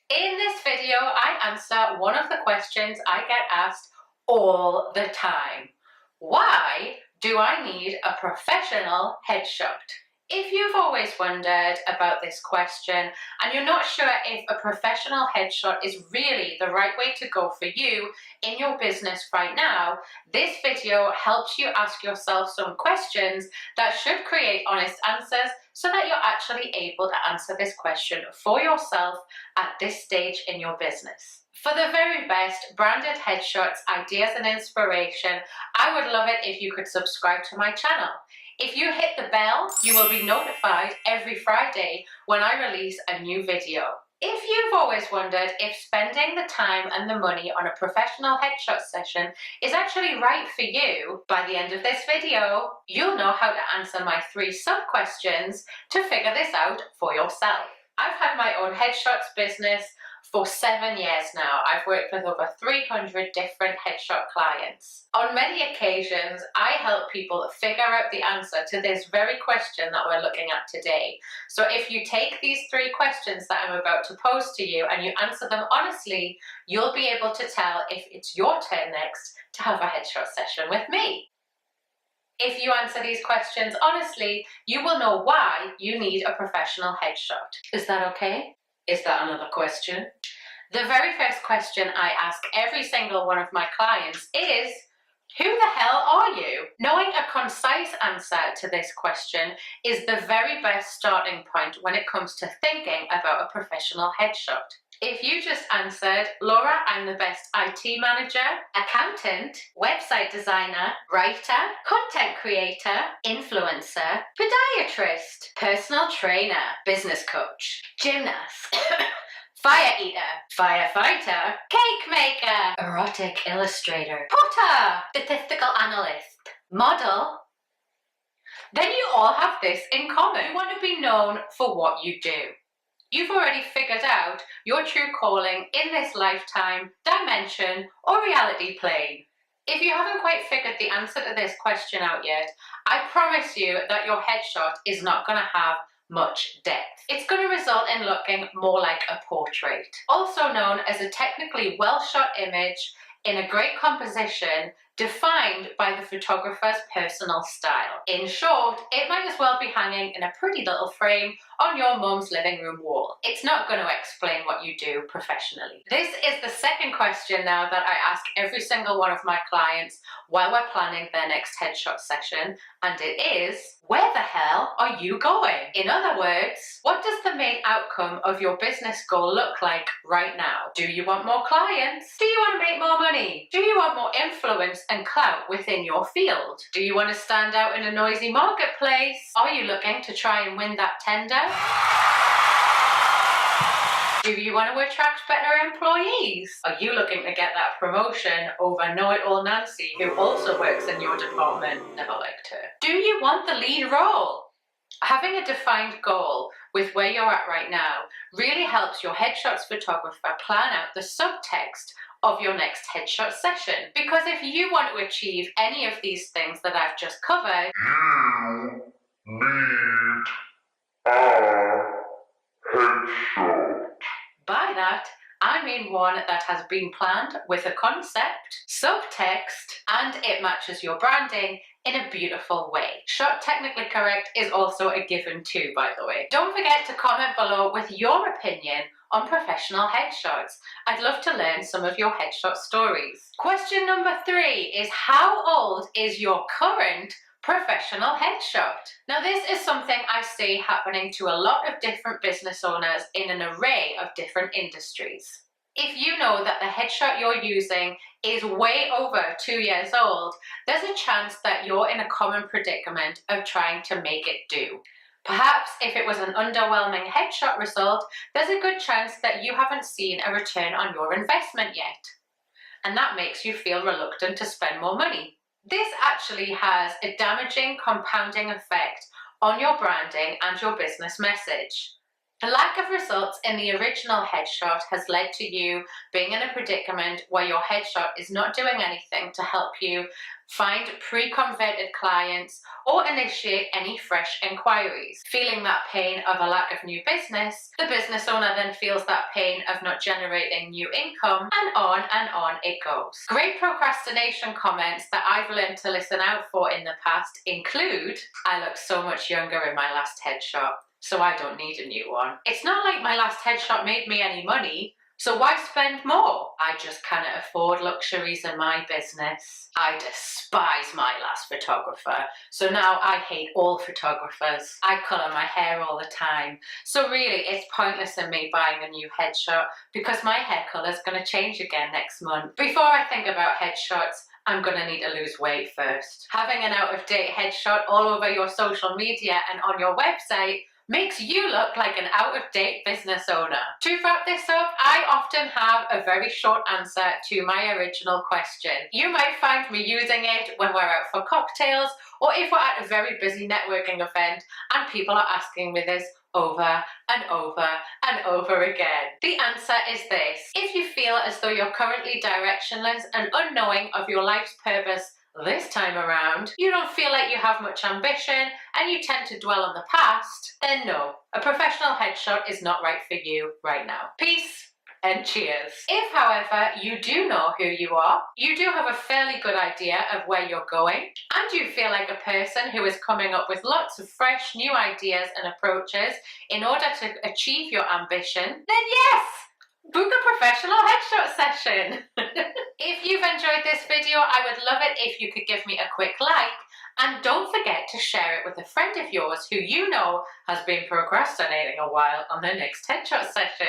In this video, I answer one of the questions I get asked all the time. Why do I need a professional headshot? If you've always wondered about this question and you're not sure if a professional headshot is really the right way to go for you in your business right now, this video helps you ask yourself some questions that should create honest answers so that you're actually able to answer this question for yourself at this stage in your business. For the very best branded headshots, ideas and inspiration, I would love it if you could subscribe to my channel. If you hit the bell, you will be notified every Friday when I release a new video. If you've always wondered if spending the time and the money on a professional headshot session is actually right for you, by the end of this video, you'll know how to answer my 3 sub-questions to figure this out for yourself. I've had my own headshots business for 7 years now. I've worked with over 300 different headshot clients. On many occasions, I help people figure out the answer to this very question that we're looking at today. So if you take these 3 questions that I'm about to pose to you and you answer them honestly, you'll be able to tell if it's your turn next to have a headshot session with me. If you answer these questions honestly, you will know why you need a professional headshot. Is that okay? Is that another question? The very first question I ask every single one of my clients is, who the hell are you? Knowing a concise answer to this question is the very best starting point when it comes to thinking about a professional headshot. If you just answered, Laura, I'm the best IT manager, accountant, website designer, writer, content creator, influencer, podiatrist, personal trainer, business coach, gymnast, fire eater, firefighter, cake maker, erotic illustrator, potter, statistical analyst, model, then you all have this in common. You want to be known for what you do. You've already figured out your true calling in this lifetime, dimension, or reality plane. If you haven't quite figured the answer to this question out yet, I promise you that your headshot is not going to have much depth. It's going to result in looking more like a portrait, also known as a technically well-shot image in a great composition defined by the photographer's personal style. In short, it might as well be hanging in a pretty little frame on your mum's living room wall. It's not going to explain what you do professionally. This is the second question now that I ask every single one of my clients while we're planning their next headshot session, and it is, where the hell are you going? In other words, what does the main outcome of your business goal look like right now? Do you want more clients? Do you want to make more money? Do you want more influence and clout within your field? Do you want to stand out in a noisy marketplace? Are you looking to try and win that tender? Do you want to attract better employees? Are you looking to get that promotion over know-it-all Nancy, who also works in your department? Never liked her. Do you want the lead role? Having a defined goal with where you're at right now really helps your headshots photographer plan out the subtext of your next headshot session. Because if you want to achieve any of these things that I've just covered, you need a headshot. By that, I mean one that has been planned with a concept, subtext, and it matches your branding in a beautiful way. Shot technically correct is also a given too, by the way. Don't forget to comment below with your opinion on professional headshots. I'd love to learn some of your headshot stories. Question number 3 is, how old is your current professional headshot? Now this is something I see happening to a lot of different business owners in an array of different industries. If you know that the headshot you're using is way over 2 years old, there's a chance that you're in a common predicament of trying to make it do. Perhaps if it was an underwhelming headshot result, there's a good chance that you haven't seen a return on your investment yet. And that makes you feel reluctant to spend more money. This actually has a damaging compounding effect on your branding and your business message. The lack of results in the original headshot has led to you being in a predicament where your headshot is not doing anything to help you find pre-converted clients or initiate any fresh inquiries. Feeling that pain of a lack of new business, the business owner then feels that pain of not generating new income, and on it goes. Great procrastination comments that I've learned to listen out for in the past include, "I look so much younger in my last headshot, so I don't need a new one. It's not like my last headshot made me any money, so why spend more? I just cannot afford luxuries in my business. I despise my last photographer, so now I hate all photographers. I colour my hair all the time, so really it's pointless in me buying a new headshot because my hair colour is going to change again next month. Before I think about headshots, I'm going to need to lose weight first." Having an out-of-date headshot all over your social media and on your website makes you look like an out-of-date business owner. To wrap this up, I often have a very short answer to my original question. You might find me using it when we're out for cocktails or if we're at a very busy networking event and people are asking me this over and over and over again. The answer is this: if you feel as though you're currently directionless and unknowing of your life's purpose this time around, you don't feel like you have much ambition and you tend to dwell on the past, then no, a professional headshot is not right for you right now. Peace and cheers. If, however, you do know who you are, you do have a fairly good idea of where you're going, and you feel like a person who is coming up with lots of fresh new ideas and approaches in order to achieve your ambition, then yes! Book a professional headshot session. If you've enjoyed this video, I would love it if you could give me a quick like, and don't forget to share it with a friend of yours who you know has been procrastinating a while on their next headshot session.